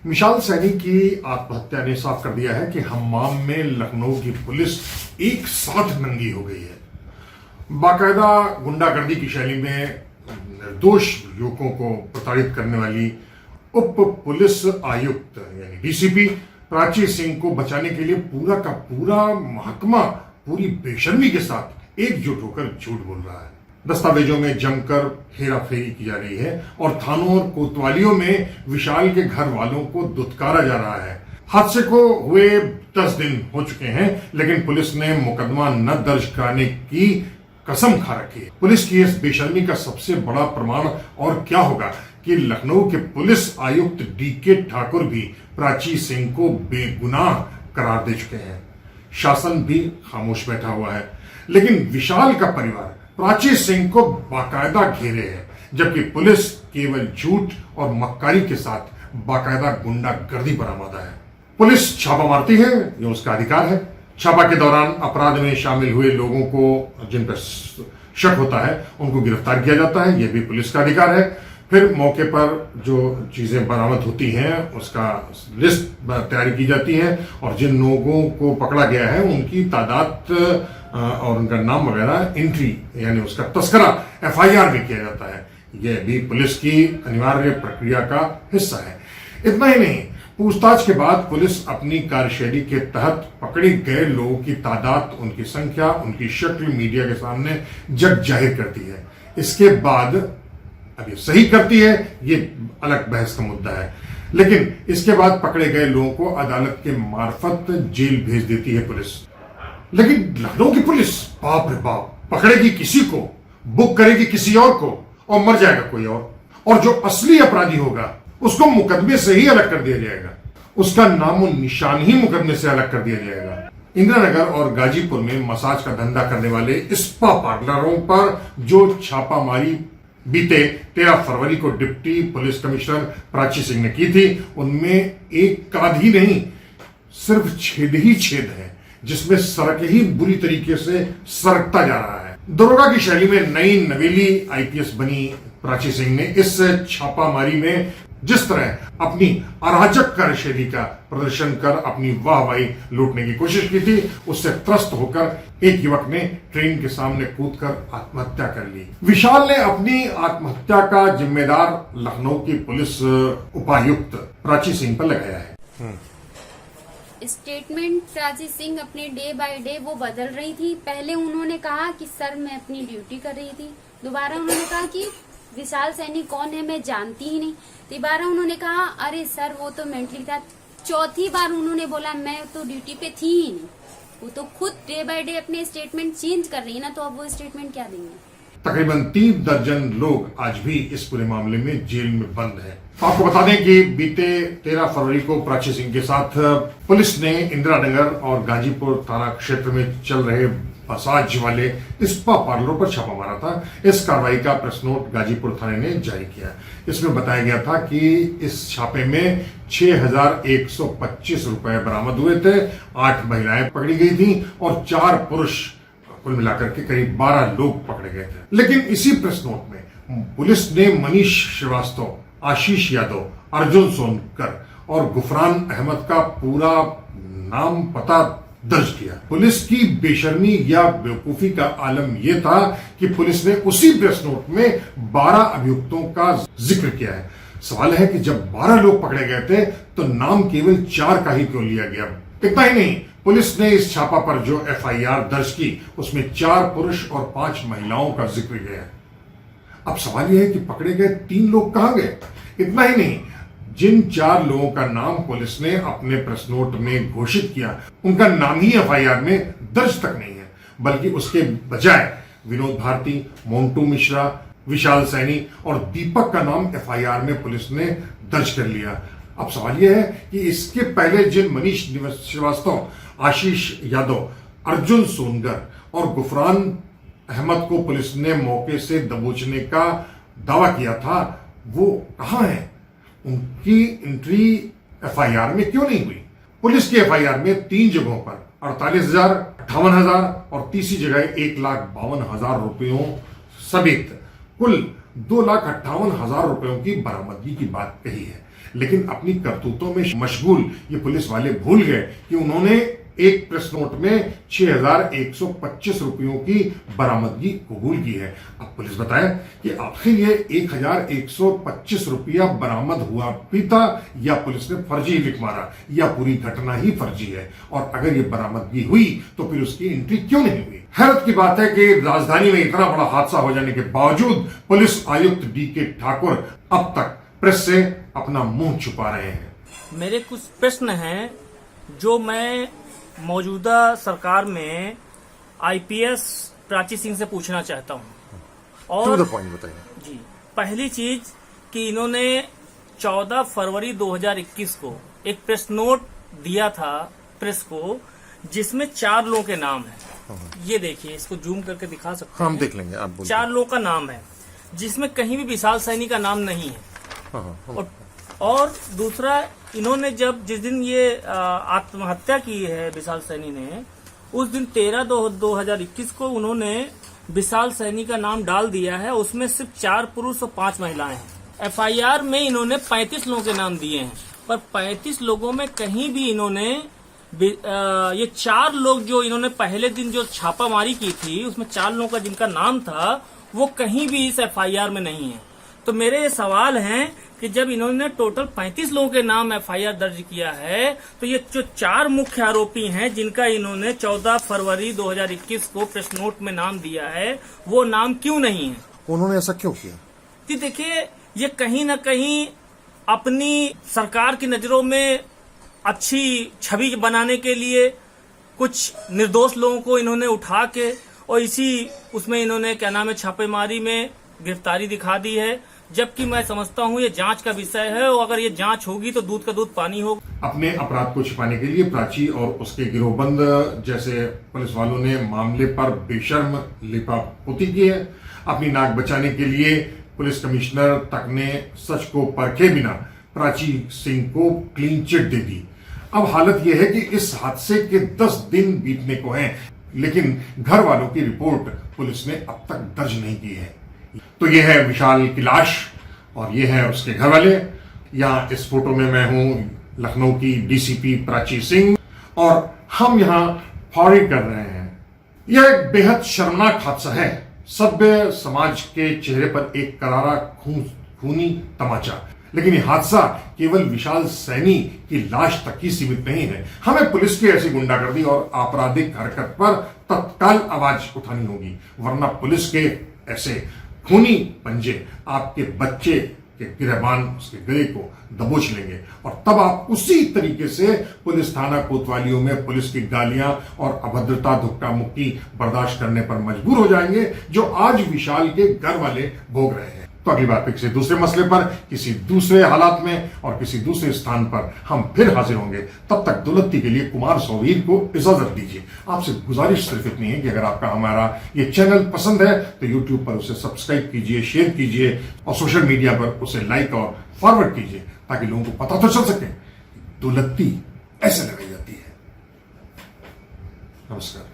विशाल सैनी की आत्महत्या ने साफ कर दिया है कि हम्माम में लखनऊ की पुलिस एक साथ नंगी हो गई है। बाकायदा गुंडागर्दी की शैली में निर्दोष युवकों को प्रताड़ित करने वाली उप पुलिस आयुक्त यानी डीसीपी प्राची सिंह को बचाने के लिए पूरा का पूरा महकमा पूरी बेशर्मी के साथ एकजुट होकर झूठ बोल रहा है। दस्तावेजों में जमकर हेराफेरी की जा रही है और थानों और कोतवालियों में विशाल के घर वालों को दुत्कारा जा रहा है। हादसे को हुए 10 दिन हो चुके हैं, लेकिन पुलिस ने मुकदमा न दर्ज कराने की कसम खा रखी है। पुलिस की इस बेशर्मी का सबसे बड़ा प्रमाण और क्या होगा कि लखनऊ के पुलिस आयुक्त डीके ठाकुर भी प्राची सिंह को बेगुनाह करार दे चुके हैं। शासन भी खामोश बैठा हुआ है, लेकिन विशाल का परिवार प्राची सिंह को बाकायदा घेरे है, जबकि पुलिस केवल झूठ और मक्कारी के साथ बाकायदा गुंडागर्दी पर आमादा है। पुलिस छापा मारती है, ये उसका अधिकार है। छापा के दौरान अपराध में शामिल हुए लोगों को जिन पर शक होता है उनको गिरफ्तार किया जाता है, यह भी पुलिस का अधिकार है। फिर मौके पर जो चीजें बरामद होती हैं उसका लिस्ट तैयारी की जाती है और जिन लोगों को पकड़ा गया है उनकी तादाद और उनका नाम वगैरह एंट्री यानी उसका तस्करा एफआईआर में किया जाता है। यह भी पुलिस की अनिवार्य प्रक्रिया का हिस्सा है। इतना ही नहीं, पूछताछ के बाद पुलिस अपनी कार्यशैली के तहत पकड़े गए लोगों की तादाद, उनकी संख्या, उनकी शक्ल मीडिया के सामने जग जाहिर करती है। इसके बाद अब ये सही करती है, ये अलग बहस का मुद्दा है, लेकिन इसके बाद पकड़े गए लोगों को अदालत के मार्फत जेल भेज देती है पुलिस। लेकिन लखनऊ की पुलिस बाप रे बाप, पकड़ेगी किसी को, बुक करेगी किसी और को और मर जाएगा कोई और जो असली अपराधी होगा उसको मुकदमे से ही अलग कर दिया जाएगा, उसका नामो निशान ही मुकदमे से अलग कर दिया जाएगा। इंदिरा नगर और गाजीपुर में मसाज का धंधा करने वाले स्पा पार्लरों पर जो छापामारी बीते 13 फरवरी को deputy police commissioner Prachi Singh ने की थी, उनमें एक काद ही नहीं, सिर्फ छेद ही छेद है, जिसमें सड़क ही बुरी तरीके से सरकता जा रहा है। दरोगा की शैली में नई नवेली आईपीएस बनी प्राची सिंह ने इस छापामारी में जिस तरह अपनी अराजक कार्यशैली का प्रदर्शन कर अपनी वाहवाही लूटने की कोशिश की थी, उससे त्रस्त होकर एक युवक ने ट्रेन के सामने कूदकर आत्महत्या कर ली। विशाल ने अपनी आत्महत्या का जिम्मेदार लखनऊ की पुलिस उपायुक्त प्राची सिंह पर लगाया है। स्टेटमेंट प्राची सिंह अपने डे बाय डे वो बदल रही थी। पहले उन्होंने कहा कि सर मैं अपनी ड्यूटी कर रही थी, दोबारा उन्होंने कहा कि विशाल सैनी कौन है मैं जानती ही नहीं, दोबारा उन्होंने कहा अरे सर वो तो मेंटली था, चौथी बार उन्होंने बोला मैं तो ड्यूटी पे थी ही नहीं। वो तो खुद डे बाय डे अपने स्टेटमेंट चेंज कर रही है ना, तो अब वो स्टेटमेंट क्या देंगे। तकरीबन 3 दर्जन लोग आज भी इस पूरे मामले में जेल में बंद हैं। आपको बता दें कि बीते 13 फरवरी को प्राची सिंह के साथ पुलिस ने इंदिरा नगर और गाजीपुर थाना क्षेत्र में चल रहे मसाज वाले स्पा पार्लरों पर छापा मारा था। इस कार्रवाई का प्रेस नोट गाजीपुर थाने ने जारी किया। इसमें बताया गया था कि इस छापे में 6,125 रुपए बरामद हुए थे, 8 महिलाएं पकड़ी गई थी और 4 पुरुष, कुल मिलाकर के करीब 12 लोग पकड़े गए थे। लेकिन इसी प्रेस नोट में पुलिस ने मनीष श्रीवास्तव, आशीष यादव, अर्जुन सोनकर और गुफरान अहमद का पूरा नाम पता दर्ज किया। पुलिस की बेशर्मी या बेवकूफी का आलम यह था कि पुलिस ने उसी प्रेस नोट में 12 अभियुक्तों का जिक्र किया है। सवाल है कि जब 12 लोग पकड़े गए थे तो नाम केवल 4 का ही क्यों लिया गया। इतना ही नहीं, पुलिस ने इस छापा पर जो एफआईआर दर्ज की उसमें 4 पुरुष और 5 महिलाओं का जिक्र किया है। अब सवाल यह है कि पकड़े गए 3 लोग कहां गए। इतना ही नहीं, जिन 4 लोगों का नाम पुलिस ने अपने प्रेस नोट में घोषित किया उनका नाम ही एफआईआर में दर्ज तक नहीं है, बल्कि उसके बजाय विनोद भारती, मोन्टू मिश्रा, विशाल सैनी और दीपक का नाम एफआईआर में पुलिस ने दर्ज कर लिया। अब सवाल यह है कि इसके पहले जिन मनीष श्रीवास्तव, आशीष यादव, अर्जुन सोनकर और गुफरान अहमद को पुलिस ने मौके से दबोचने का दावा किया था, वो कहां है? उनकी एंट्री एफआईआर में क्यों नहीं हुई? पुलिस की एफआईआर में 3 जगहों पर 48,000, 58,000 और तीसरी जगह 1,52,000 रुपयों समेत कुल 2,58,000 रुपयों की बरामदगी की बात कही है। लेकिन अपनी करतूतों में मशगूल ये पुलिस वाले भूल गए कि उन्होंने एक प्रेस नोट में 6,125 रुपयों की बरामदगी कबूल की है। अब पुलिस बताए कि आखिर ये 1,125 रुपया बरामद हुआ भी था या पुलिस ने फर्जी लिख मारा या पूरी घटना ही फर्जी है, और अगर ये बरामदगी हुई तो फिर उसकी एंट्री क्यों नहीं हुई। हैरत की बात है कि राजधानी में इतना बड़ा हादसा हो जाने के बावजूद पुलिस आयुक्त डी.के. ठाकुर अब तक प्रेस से अपना मुंह छुपा रहे हैं। मेरे कुछ प्रश्न हैं जो मैं मौजूदा सरकार में आईपीएस प्राची सिंह से पूछना चाहता हूं। और पॉइंट बताइए जी, पहली चीज कि इन्होंने 14 फरवरी 2021 को एक प्रेस नोट दिया था प्रेस को, जिसमें 4 लोगों के नाम है। ये देखिए, इसको जूम करके दिखा सकते हैं। हम देख लेंगे, आप बोलिए। 4 लोगों का नाम है जिसमें कहीं भी विशाल सैनी का नाम नहीं है। और दूसरा, इन्होंने जिस दिन ये आत्महत्या की है विशाल सैनी ने, उस दिन 13/2/2021 को उन्होंने विशाल सैनी का नाम डाल दिया है। उसमें सिर्फ 4 पुरुष और 5 महिलाएं हैं। एफआईआर में इन्होंने 35 लोगों के नाम दिए हैं, पर 35 लोगों में कहीं भी इन्होंने ये 4 लोग जो इन्होंने पहले दिन जो छापामारी की थी, उसमें 4 लोगों का जिनका नाम था वो कहीं भी इस एफआईआर में नहीं है। तो मेरे ये सवाल हैं कि जब इन्होंने टोटल 35 लोगों के नाम एफआईआर दर्ज किया है, तो ये जो 4 मुख्य आरोपी हैं जिनका इन्होंने 14 फरवरी 2021 को प्रेस नोट में नाम दिया है, वो नाम क्यों नहीं है? उन्होंने ऐसा क्यों किया? कि देखिए, ये कहीं न कहीं अपनी सरकार की नजरों में अच्छी छवि बनाने के लिए कुछ निर्दोष लोगों को इन्होंने उठा के और इसी उसमें इन्होंने क्या नाम है छापेमारी में गिरफ्तारी दिखा दी है। जबकि मैं समझता हूं ये जांच का विषय है, और अगर ये जांच होगी तो दूध का दूध पानी होगा। अपने अपराध को छिपाने के लिए प्राची और उसके गिरोहबंद जैसे पुलिस वालों ने मामले पर बेशर्म लिपापोती की है। अपनी नाक बचाने के लिए पुलिस कमिश्नर तक ने सच को परखे बिना प्राची सिंह को क्लीन चिट दे दी। अब हालत यह है कि इस हादसे के 10 दिन बीतने को हैं, लेकिन घर वालों की रिपोर्ट पुलिस ने अब तक दर्ज नहीं की है। तो यह है विशाल की लाश और यह है उसके घर वाले। यहाँ इस फोटो में मैं हूं लखनऊ की डीसीपी प्राची सिंह, और हम यहाँ फॉरवर्ड कर रहे हैं। यह एक बेहद शर्मनाक हादसा है। सभ्य समाज के चेहरे पर एक करारा खूनी तमाचा। लेकिन यह हादसा केवल विशाल सैनी की लाश तक ही सीमित नहीं है। हमें पुलिस की ऐसी गुंडागर्दी और आपराधिक हरकत पर तत्काल आवाज उठानी होगी, वरना पुलिस के ऐसे खूनी पंजे आपके बच्चे के गिरहबान उसके गले को दबोच लेंगे, और तब आप उसी तरीके से पुलिस थाना कोतवालियों में पुलिस की गालियां और अभद्रता धुक्का मुक्की बर्दाश्त करने पर मजबूर हो जाएंगे, जो आज विशाल के घर वाले भोग रहे हैं। तो अगली बार किसी दूसरे मसले पर, किसी दूसरे हालात में और किसी दूसरे स्थान पर हम फिर हाजिर होंगे। तब तक दुलत्ती के लिए कुमार सौवीर को इजाजत दीजिए। आपसे गुजारिश सिर्फ इतनी है कि अगर आपका हमारा ये चैनल पसंद है तो यूट्यूब पर उसे सब्सक्राइब कीजिए, शेयर कीजिए, और सोशल मीडिया पर उसे लाइक और फॉरवर्ड कीजिए, ताकि लोगों को पता तो चल सके दुलत्ती ऐसे लगाई जाती है। नमस्कार।